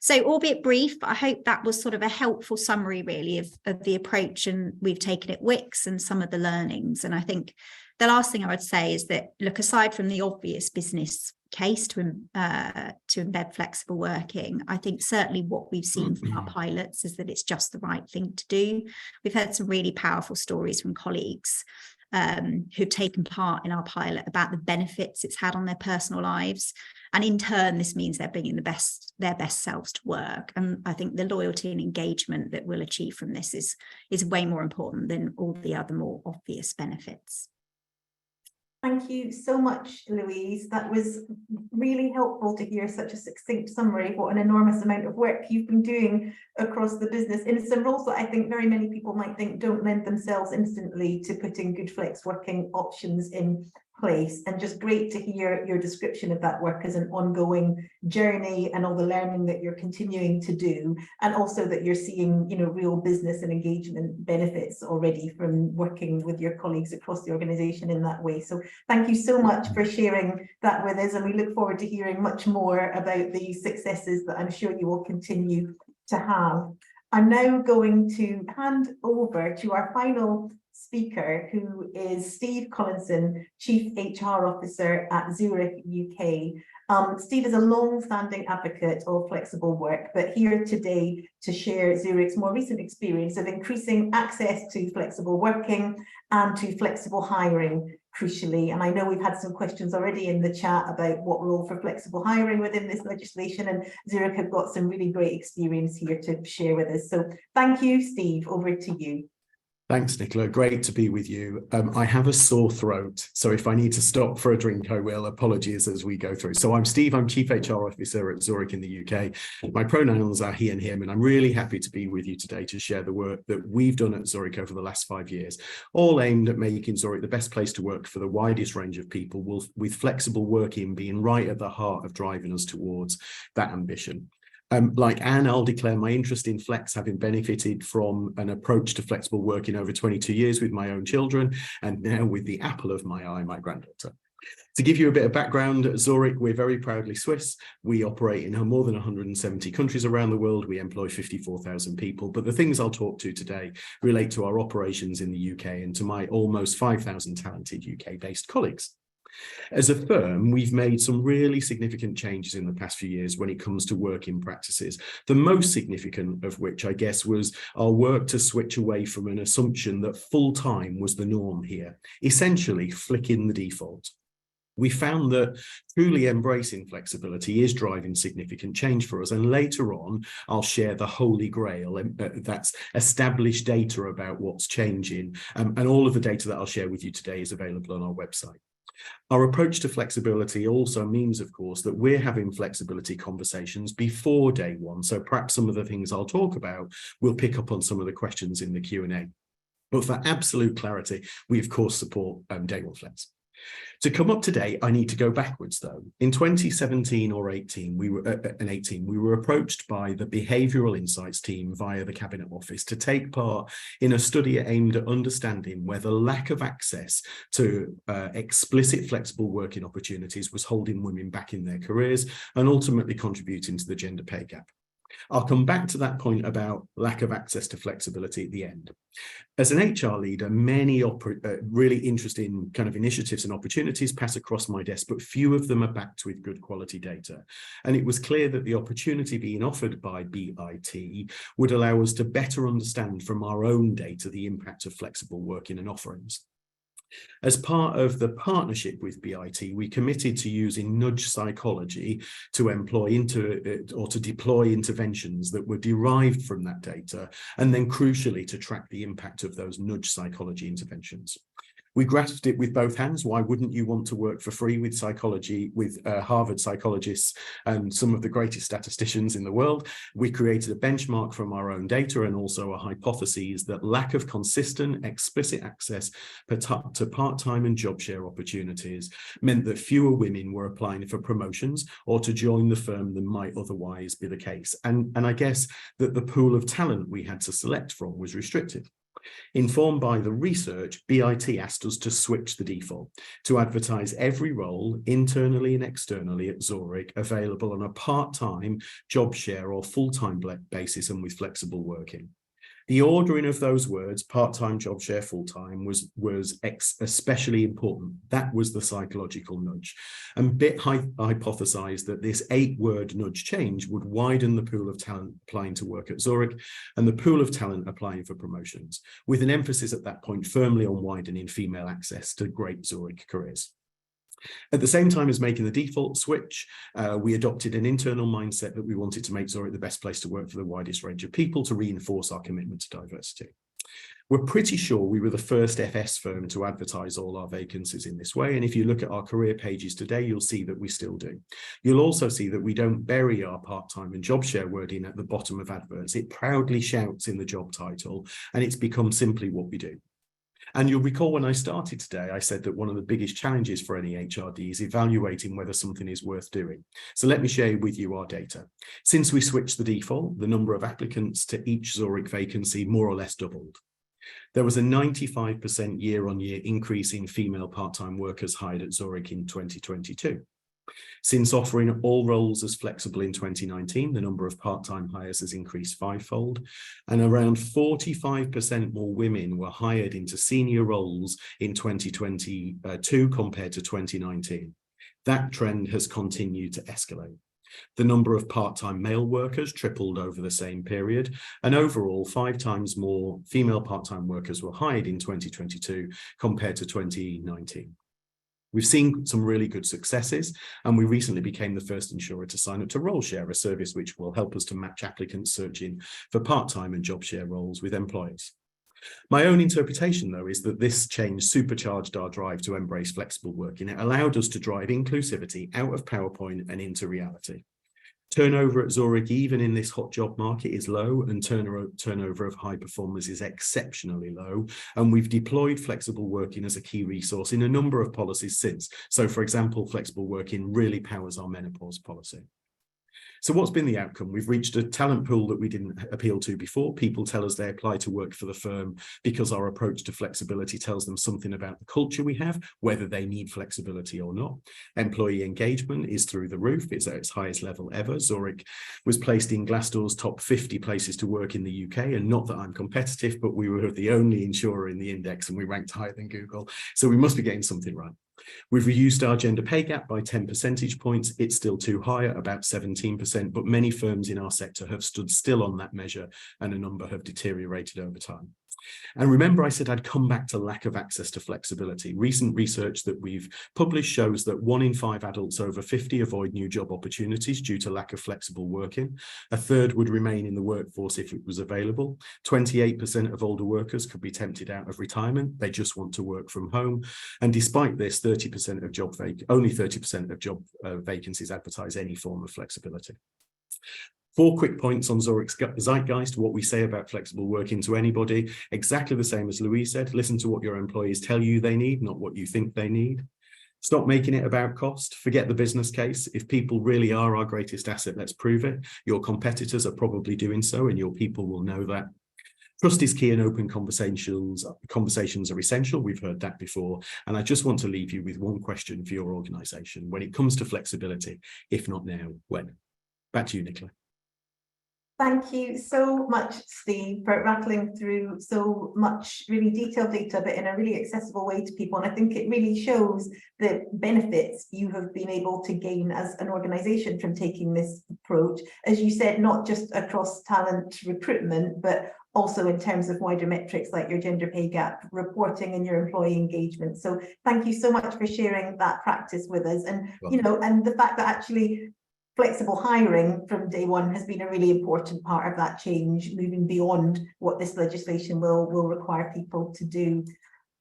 So albeit brief, I hope that was sort of a helpful summary really of the approach and we've taken at Wickes and some of the learnings. And I think the last thing I would say is that, look, aside from the obvious business case to embed flexible working, I think certainly what we've seen from our pilots is that it's just the right thing to do. We've had some really powerful stories from colleagues who've taken part in our pilot about the benefits it's had on their personal lives, and in turn this means they're bringing their best selves to work. And I think the loyalty and engagement that we'll achieve from this is way more important than all the other more obvious benefits. Thank you so much, Louise. That was really helpful to hear such a succinct summary of what an enormous amount of work you've been doing across the business in some roles that I think very many people might think don't lend themselves instantly to putting good flex working options in place. And just great to hear your description of that work as an ongoing journey and all the learning that you're continuing to do, and also that you're seeing, you know, real business and engagement benefits already from working with your colleagues across the organisation in that way. So thank you so much for sharing that with us, and we look forward to hearing much more about the successes that I'm sure you will continue to have. I'm now going to hand over to our final speaker, who is Steve Collinson, Chief HR Officer at Zurich UK. Steve is a long-standing advocate of flexible work, but here today to share Zurich's more recent experience of increasing access to flexible working and to flexible hiring, crucially. And I know we've had some questions already in the chat about what role for flexible hiring within this legislation, and Zurich have got some really great experience here to share with us. So thank you, Steve, over to you. Thanks, Nicola. Great to be with you. I have a sore throat, so if I need to stop for a drink, I will. Apologies as we go through. So I'm Steve, I'm Chief HR Officer at Zurich in the UK. My pronouns are he and him, and I'm really happy to be with you today to share the work that we've done at Zurich over the last 5 years, all aimed at making Zurich the best place to work for the widest range of people, with flexible working being right at the heart of driving us towards that ambition. Like Anne, I'll declare my interest in flex, having benefited from an approach to flexible working over 22 years with my own children, and now with the apple of my eye, my granddaughter. To give you a bit of background, at Zurich, we're very proudly Swiss. We operate in more than 170 countries around the world. We employ 54,000 people. But the things I'll talk to today relate to our operations in the UK and to my almost 5,000 talented UK-based colleagues. As a firm, we've made some really significant changes in the past few years when it comes to working practices, the most significant of which, I guess, was our work to switch away from an assumption that full-time was the norm here, essentially flicking the default. We found that truly embracing flexibility is driving significant change for us. And later on, I'll share the holy grail, that's established data about what's changing. And all of the data that I'll share with you today is available on our website. Our approach to flexibility also means, of course, that we're having flexibility conversations before day one. So perhaps some of the things I'll talk about will pick up on some of the questions in the Q&A. But for absolute clarity, we, of course, support day one flex. To come up to date, I need to go backwards, though. In 2017 or 18, we were approached by the Behavioural Insights team via the Cabinet Office to take part in a study aimed at understanding whether lack of access to explicit flexible working opportunities was holding women back in their careers and ultimately contributing to the gender pay gap. I'll come back to that point about lack of access to flexibility at the end. As an HR leader, many really interesting kind of initiatives and opportunities pass across my desk, but few of them are backed with good quality data. And it was clear that the opportunity being offered by BIT would allow us to better understand from our own data the impact of flexible working and offerings. As part of the partnership with BIT, we committed to using nudge psychology to to deploy interventions that were derived from that data, and then crucially to track the impact of those nudge psychology interventions. We grasped it with both hands. Why wouldn't you want to work for free with psychology, with Harvard psychologists and some of the greatest statisticians in the world? We created a benchmark from our own data and also a hypothesis that lack of consistent, explicit access to part-time and job share opportunities meant that fewer women were applying for promotions or to join the firm than might otherwise be the case. And I guess that the pool of talent we had to select from was restricted. Informed by the research, BIT asked us to switch the default, to advertise every role internally and externally at Zurich available on a part-time, job share or full-time basis and with flexible working. The ordering of those words, part-time, job share, full-time, was especially important. That was the psychological nudge. And BIT hypothesized that this 8-word nudge change would widen the pool of talent applying to work at Zurich and the pool of talent applying for promotions, with an emphasis at that point firmly on widening female access to great Zurich careers. At the same time as making the default switch, we adopted an internal mindset that we wanted to make Zurich the best place to work for the widest range of people to reinforce our commitment to diversity. We're pretty sure we were the first FS firm to advertise all our vacancies in this way. And if you look at our career pages today, you'll see that we still do. You'll also see that we don't bury our part-time and job share wording at the bottom of adverts. It proudly shouts in the job title, and it's become simply what we do. And you'll recall when I started today, I said that one of the biggest challenges for any HRD is evaluating whether something is worth doing. So let me share with you our data. Since we switched the default, the number of applicants to each Zurich vacancy more or less doubled. There was a 95% year-on-year increase in female part-time workers hired at Zurich in 2022. Since offering all roles as flexible in 2019, the number of part-time hires has increased fivefold, and around 45% more women were hired into senior roles in 2022 compared to 2019. That trend has continued to escalate. The number of part-time male workers tripled over the same period, and overall 5 times more female part-time workers were hired in 2022 compared to 2019. We've seen some really good successes, and we recently became the first insurer to sign up to Role Share, a service which will help us to match applicants searching for part-time and job share roles with employers. My own interpretation, though, is that this change supercharged our drive to embrace flexible working. It allowed us to drive inclusivity out of PowerPoint and into reality. Turnover at Zurich, even in this hot job market, is low, and turnover of high performers is exceptionally low. And we've deployed flexible working as a key resource in a number of policies since. So, for example, flexible working really powers our menopause policy. So what's been the outcome? We've reached a talent pool that we didn't appeal to before. People tell us they apply to work for the firm because our approach to flexibility tells them something about the culture we have, whether they need flexibility or not. Employee engagement is through the roof. It's at its highest level ever. Zurich was placed in Glassdoor's top 50 places to work in the UK. And not that I'm competitive, but we were the only insurer in the index and we ranked higher than Google. So we must be getting something right. We've reduced our gender pay gap by 10 percentage points. It's still too high at about 17%, but many firms in our sector have stood still on that measure and a number have deteriorated over time. And remember, I said I'd come back to lack of access to flexibility. Recent research that we've published shows that 1 in 5 adults over 50 avoid new job opportunities due to lack of flexible working. A third would remain in the workforce if it was available. 28% of older workers could be tempted out of retirement. They just want to work from home. And despite this, only 30% of job vacancies advertise any form of flexibility. 4 quick points on Zurich's zeitgeist, what we say about flexible working to anybody. Exactly the same as Louise said, listen to what your employees tell you they need, not what you think they need. Stop making it about cost, forget the business case. If people really are our greatest asset, let's prove it. Your competitors are probably doing so and your people will know that. Trust is key and open conversations are essential. We've heard that before. And I just want to leave you with one question for your organisation. When it comes to flexibility, if not now, when? Back to you, Nicola. Thank you so much, Steve, for rattling through so much really detailed data, but in a really accessible way to people. And I think it really shows the benefits you have been able to gain as an organisation from taking this approach. As you said, not just across talent recruitment, but also in terms of wider metrics like your gender pay gap reporting and your employee engagement. So thank you so much for sharing that practice with us. And, you know, and the fact that actually flexible hiring from day one has been a really important part of that change, moving beyond what this legislation will require people to do.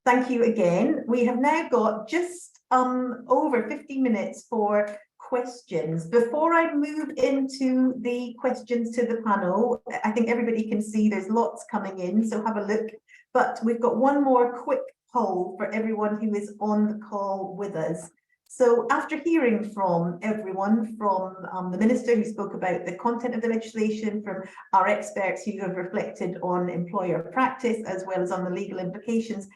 Thank you again. We have now got just over 50 minutes for questions. Before I move into the questions to the panel, I think everybody can see there's lots coming in, so have a look. But we've got one more quick poll for everyone who is on the call with us. So after hearing from everyone, from the Minister who spoke about the content of the legislation, from our experts who have reflected on employer practice, as well as on the legal implications,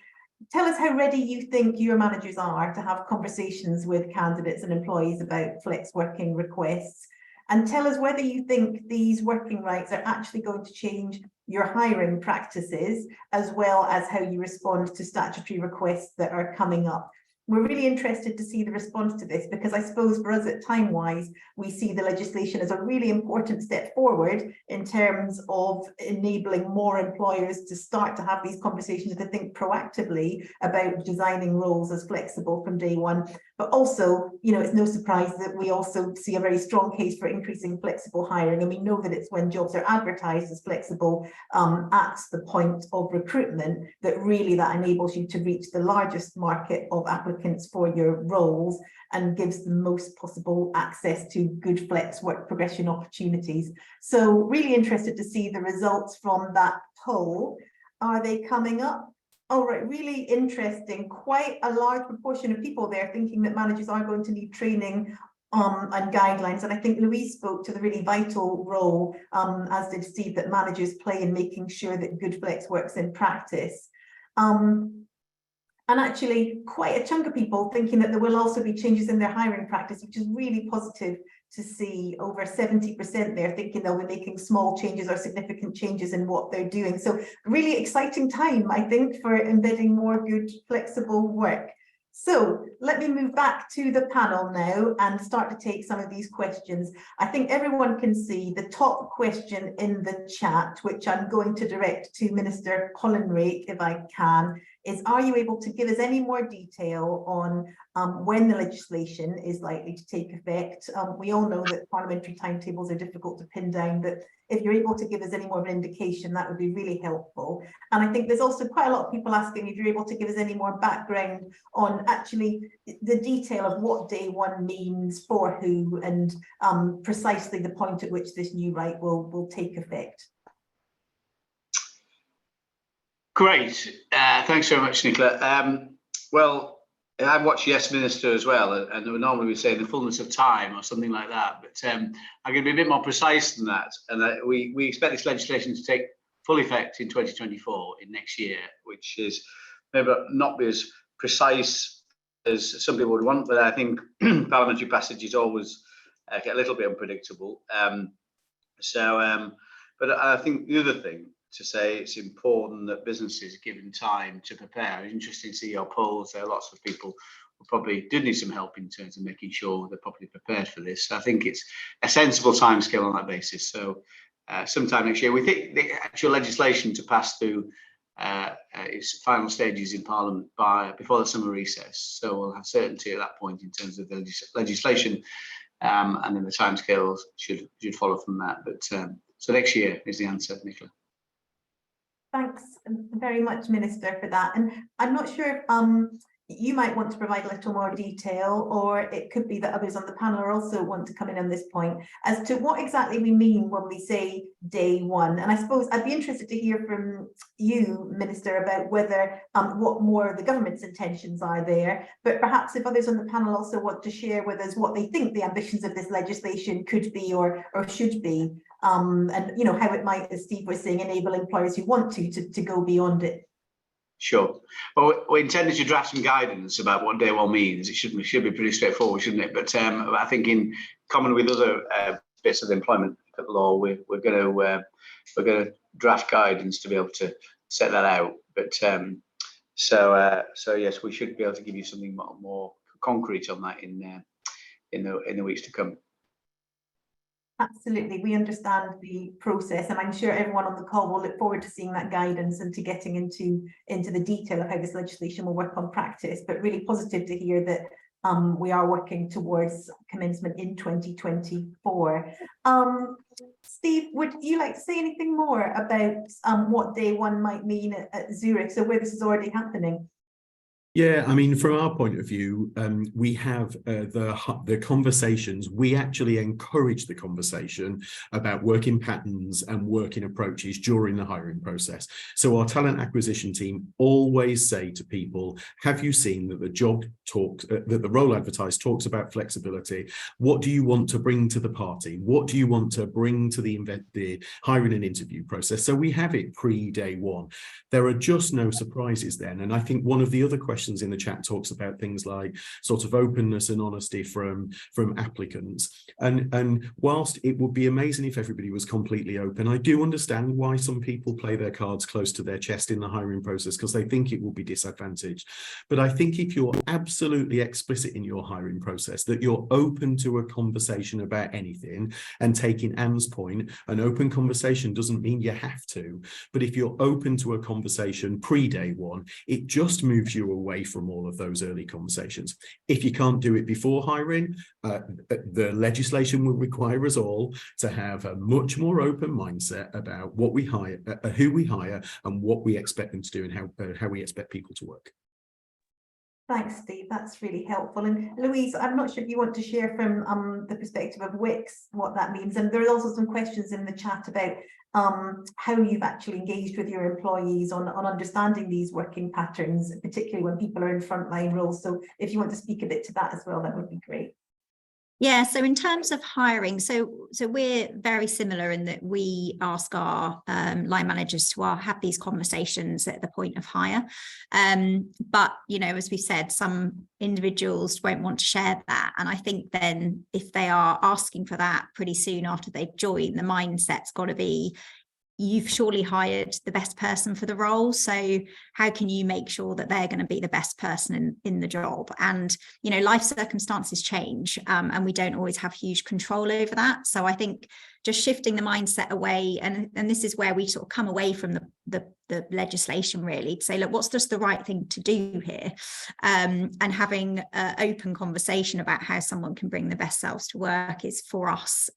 tell us how ready you think your managers are to have conversations with candidates and employees about flex working requests. And tell us whether you think these working rights are actually going to change your hiring practices, as well as how you respond to statutory requests that are coming up. We're really interested to see the response to this, because I suppose for us at Timewise, we see the legislation as a really important step forward in terms of enabling more employers to start to have these conversations, to think proactively about designing roles as flexible from day one. But also, you know, it's no surprise that we also see a very strong case for increasing flexible hiring. And we know that it's when jobs are advertised as flexible at the point of recruitment that really that enables you to reach the largest market of applicants for your roles and gives the most possible access to good flex work progression opportunities. So really interested to see the results from that poll. Are they coming up? All right, really interesting. Quite a large proportion of people there thinking that managers are going to need training and guidelines. And I think Louise spoke to the really vital role, as did Steve, that managers play in making sure that good flex works in practice. And actually quite a chunk of people thinking that there will also be changes in their hiring practice, which is really positive to see. Over 70% there thinking they'll be making small changes or significant changes in what they're doing. So really exciting time, I think, for embedding more good flexible work. So let me move back to the panel now and start to take some of these questions. I think everyone can see the top question in the chat, which I'm going to direct to Minister Hollinrake if I can, is, are you able to give us any more detail on when the legislation is likely to take effect? We all know that parliamentary timetables are difficult to pin down, but if you're able to give us any more of an indication, that would be really helpful. And I think there's also quite a lot of people asking if you're able to give us any more background on actually the detail of what day one means for who, and precisely the point at which this new right will take effect. Great, thanks very much, Nicola. Well, I watched Yes Minister as well, and normally we say the fullness of time or something like that, but I'm going to be a bit more precise than that. And we expect this legislation to take full effect in 2024, in next year, which is maybe not be as precise as some people would want, but I think parliamentary passage is always get a little bit unpredictable. But I think the other thing to say, it's important that businesses are given time to prepare. It's interesting to see your polls. There are lots of people who probably do need some help in terms of making sure they're properly prepared for this. So I think it's a sensible timescale on that basis. So sometime next year, we think the actual legislation to pass through its final stages in Parliament before the summer recess. So we'll have certainty at that point in terms of the legislation, and then the timescales should follow from that. But so next year is the answer, Nicola. Thanks very much, Minister, for that. And I'm not sure if you might want to provide a little more detail, or it could be that others on the panel also want to come in on this point as to what exactly we mean when we say day one. And I suppose I'd be interested to hear from you, Minister, about whether what more the government's intentions are there, but perhaps if others on the panel also want to share with us what they think the ambitions of this legislation could be or should be. And you know how it might, as Steve was saying, enable employers who want to go beyond it. Sure. Well, we intended to draft some guidance about what day one means. It should be pretty straightforward, shouldn't it? But I think in common with other bits of the employment law, we're going to draft guidance to be able to set that out. But so yes, we should be able to give you something more concrete on that in the weeks to come. Absolutely, we understand the process, and I'm sure everyone on the call will look forward to seeing that guidance and to getting into the detail of how this legislation will work on practice. But really positive to hear that we are working towards commencement in 2024. Steve, would you like to say anything more about what day one might mean at Zurich, so where this is already happening? Yeah, I mean, from our point of view, we have the conversations. We actually encourage the conversation about working patterns and working approaches during the hiring process. So our talent acquisition team always say to people, have you seen that the job talks, that the role advertised talks about flexibility? What do you want to bring to the party? What do you want to bring to the hiring and interview process? So we have it pre-day one. There are just no surprises then. And I think one of the other questions in the chat talks about things like sort of openness and honesty from applicants. And whilst it would be amazing if everybody was completely open, I do understand why some people play their cards close to their chest in the hiring process because they think it will be disadvantaged. But I think if you're absolutely explicit in your hiring process, that you're open to a conversation about anything, and taking Anne's point, an open conversation doesn't mean you have to, but if you're open to a conversation pre-day one, it just moves you away from all of those early conversations. If you can't do it before hiring, the legislation will require us all to have a much more open mindset about what we hire, who we hire, and what we expect them to do, and how we expect people to work. Thanks, Steve. That's really helpful. And Louise, I'm not sure if you want to share from the perspective of Wickes what that means. And there are also some questions in the chat about how you've actually engaged with your employees on understanding these working patterns, particularly when people are in frontline roles. So if you want to speak a bit to that as well, that would be great. Yeah, so in terms of hiring, so we're very similar in that we ask our line managers to have these conversations at the point of hire. But, you know, as we said, some individuals won't want to share that. And I think then if they are asking for that pretty soon after they've joined, the mindset's got to be, you've surely hired the best person for the role. So how can you make sure that they're going to be the best person in the job? And, you know, life circumstances change, and we don't always have huge control over that. So I think just shifting the mindset away, and this is where we sort of come away from the legislation really, to say, look, what's just the right thing to do here? And having an open conversation about how someone can bring the best selves to work is, for us,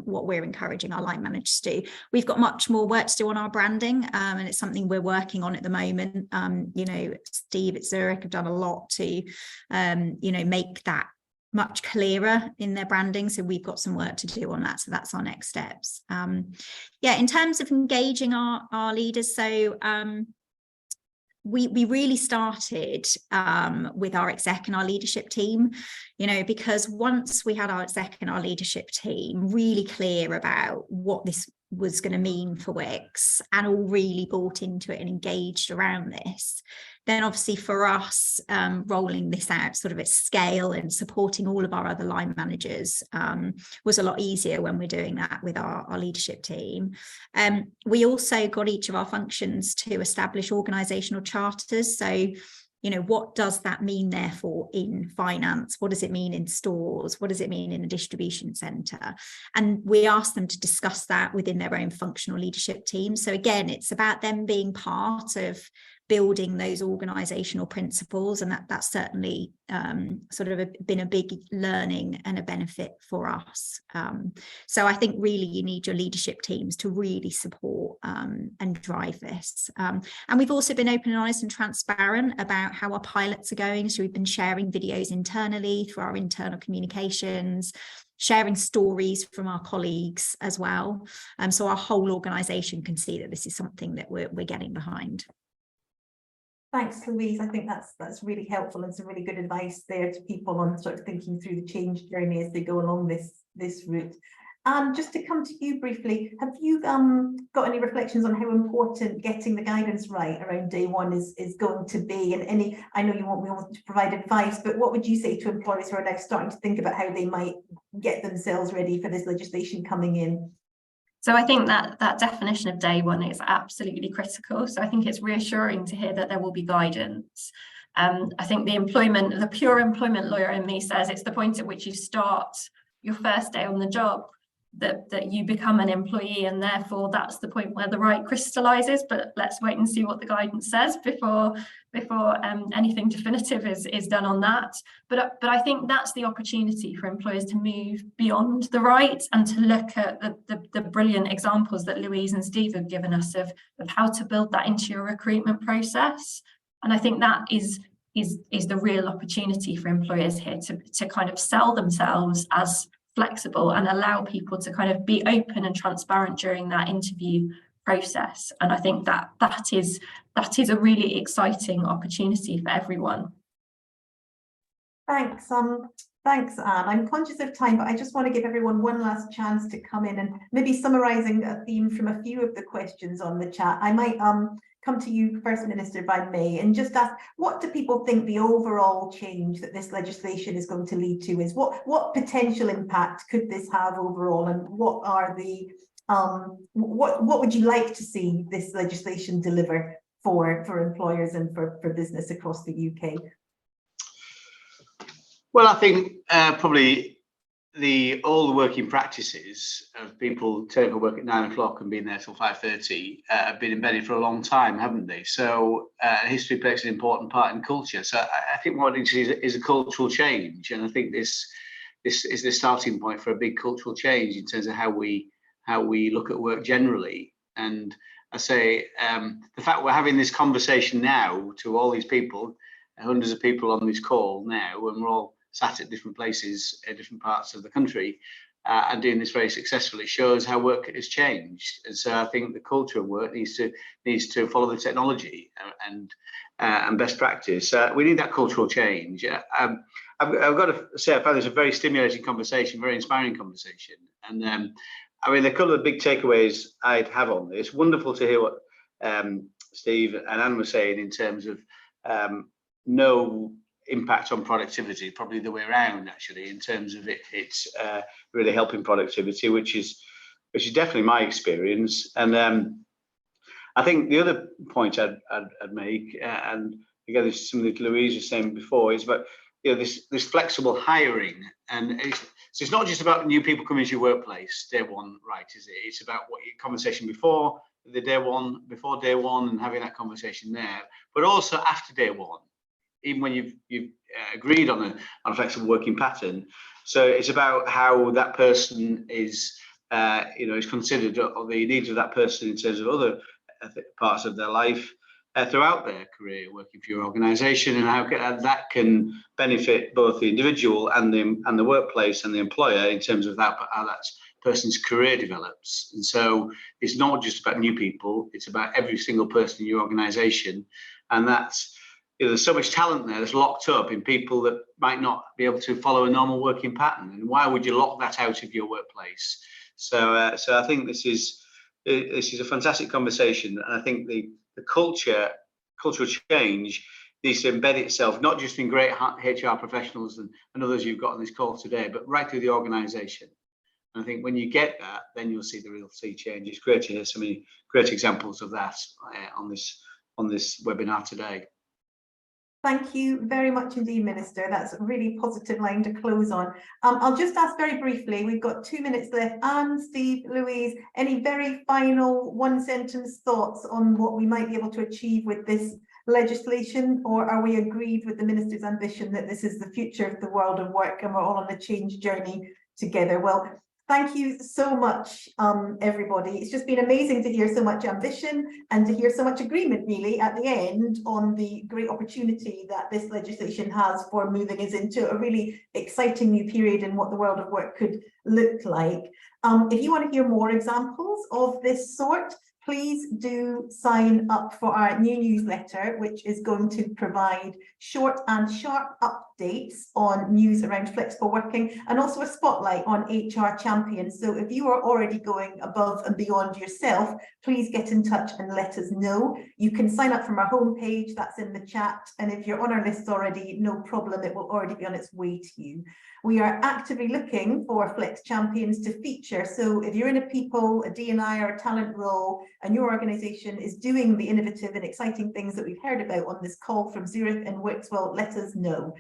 what we're encouraging our line managers to do. We've got much more work to do on our branding, and it's something we're working on at the moment. You know, Steve at Zurich have done a lot to, you know, make that much clearer in their branding. So we've got some work to do on that. So that's our next steps. Yeah, in terms of engaging our leaders, so we really started with our exec and our leadership team, you know, because once we had our exec and our leadership team really clear about what this was going to mean for Wickes, and all really bought into it and engaged around this, then obviously for us, rolling this out sort of at scale and supporting all of our other line managers was a lot easier when we're doing that with our leadership team. We also got each of our functions to establish organisational charters. So, you know, what does that mean, therefore, in finance? What does it mean in stores? What does it mean in a distribution centre? And we asked them to discuss that within their own functional leadership team. So again, it's about them being part of building those organisational principles, and that's certainly sort of been a big learning and a benefit for us. So I think really you need your leadership teams to really support and drive this. And we've also been open and honest and transparent about how our pilots are going. So we've been sharing videos internally through our internal communications, sharing stories from our colleagues as well. So our whole organisation can see that this is something that we're getting behind. Thanks, Louise. I think that's really helpful and some really good advice there to people on sort of thinking through the change journey as they go along this route. Just to come to you briefly, have you got any reflections on how important getting the guidance right around day one is going to be? And any, I know you won't be able to provide advice, but what would you say to employers who are now starting to think about how they might get themselves ready for this legislation coming in? So I think that definition of day one is absolutely critical. So I think it's reassuring to hear that there will be guidance. I think the pure employment lawyer in me says it's the point at which you start your first day on the job that you become an employee, and therefore that's the point where the right crystallizes. But let's wait and see what the guidance says before anything definitive is done on that. But I think that's the opportunity for employers to move beyond the right and to look at the brilliant examples that Louise and Steve have given us of how to build that into your recruitment process. And I think that is the real opportunity for employers here to kind of sell themselves as flexible and allow people to kind of be open and transparent during that interview process. And I think that is a really exciting opportunity for everyone. Thanks. Thanks, Anne. I'm conscious of time, but I just want to give everyone one last chance to come in and maybe summarising a theme from a few of the questions on the chat. I might come to you, First Minister, if I may, and just ask, what do people think the overall change that this legislation is going to lead to is? What potential impact could this have overall, and what are the what would you like to see this legislation deliver for employers and for business across the UK? Well, I think probably all the working practices of people turning up for work at 9 o'clock and being there till 5:30 have been embedded for a long time, haven't they? So history plays an important part in culture. So I think what it is a cultural change, and I think this is the starting point for a big cultural change in terms of how we look at work generally. And I say the fact we're having this conversation now to all these people, hundreds of people on this call now, and we're all sat at different places in different parts of the country and doing this very successfully, shows how work has changed. And so I think the culture of work needs to follow the technology, and and best practice. We need that cultural change. I've got to say, I found this a very stimulating conversation, very inspiring conversation. And I mean, a couple of big takeaways I'd have on this. Wonderful to hear what Steve and Anne were saying in terms of no impact on productivity, probably the way around actually, in terms of it's really helping productivity, which is definitely my experience. And I think the other point I'd make, and again, this is something that Louise was saying before, is about this flexible hiring, and so it's not just about new people coming to your workplace day one, right? Is it? It's about what your conversation before day one, and having that conversation there, but also after day one, even when you've agreed on a flexible working pattern. So it's about how that person is is considered, or the needs of that person in terms of other parts of their life throughout their career working for your organisation, and how that can benefit both the individual and the workplace and the employer in terms of how that person's career develops. And so it's not just about new people; it's about every single person in your organisation, and that's there's so much talent there that's locked up in people that might not be able to follow a normal working pattern. And why would you lock that out of your workplace? So I think this is a fantastic conversation, and I think the cultural change needs to embed itself not just in great HR professionals and others you've got on this call today, but right through the organisation. And I think when you get that, then you'll see the real sea change. It's great to hear so many great examples of that on this webinar today. Thank you very much indeed, Minister. That's a really positive line to close on. I'll just ask very briefly, we've got 2 minutes left. Anne, Steve, Louise, any very final one-sentence thoughts on what we might be able to achieve with this legislation, or are we agreed with the Minister's ambition that this is the future of the world of work and we're all on a change journey together? Well, thank you so much, everybody. It's just been amazing to hear so much ambition and to hear so much agreement, really, at the end on the great opportunity that this legislation has for moving us into a really exciting new period in what the world of work could look like. If you want to hear more examples of this sort, please do sign up for our new newsletter, which is going to provide short and sharp updates on news around flexible working, and also a spotlight on HR champions. So if you are already going above and beyond yourself, please get in touch and let us know. You can sign up from our homepage, that's in the chat. And if you're on our list already, no problem, it will already be on its way to you. We are actively looking for Flex champions to feature. So if you're in a people, a D&I or a talent role, and your organisation is doing the innovative and exciting things that we've heard about on this call from Zurich and Wickes, well, let us know.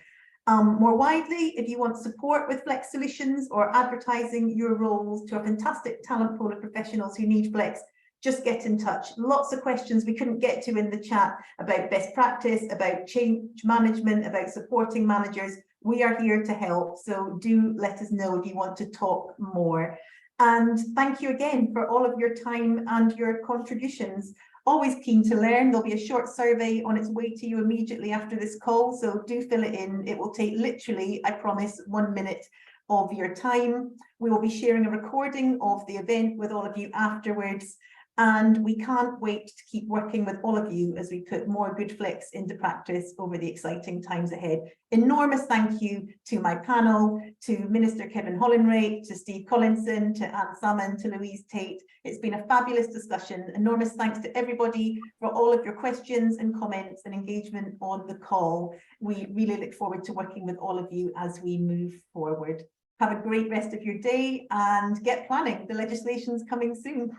More widely, if you want support with Flex solutions or advertising your roles to a fantastic talent pool of professionals who need Flex, just get in touch. Lots of questions we couldn't get to in the chat about best practice, about change management, about supporting managers. We are here to help, so do let us know if you want to talk more. And thank you again for all of your time and your contributions. Always keen to learn. There'll be a short survey on its way to you immediately after this call, so do fill it in. It will take literally, I promise, 1 minute of your time. We will be sharing a recording of the event with all of you afterwards. And we can't wait to keep working with all of you as we put more good Flex into practice over the exciting times ahead. Enormous thank you to my panel, to Minister Kevin Hollinrake, to Steve Collinson, to Anne Sammon, to Louise Tait. It's been a fabulous discussion. Enormous thanks to everybody for all of your questions and comments and engagement on the call. We really look forward to working with all of you as we move forward. Have a great rest of your day and get planning. The legislation's coming soon.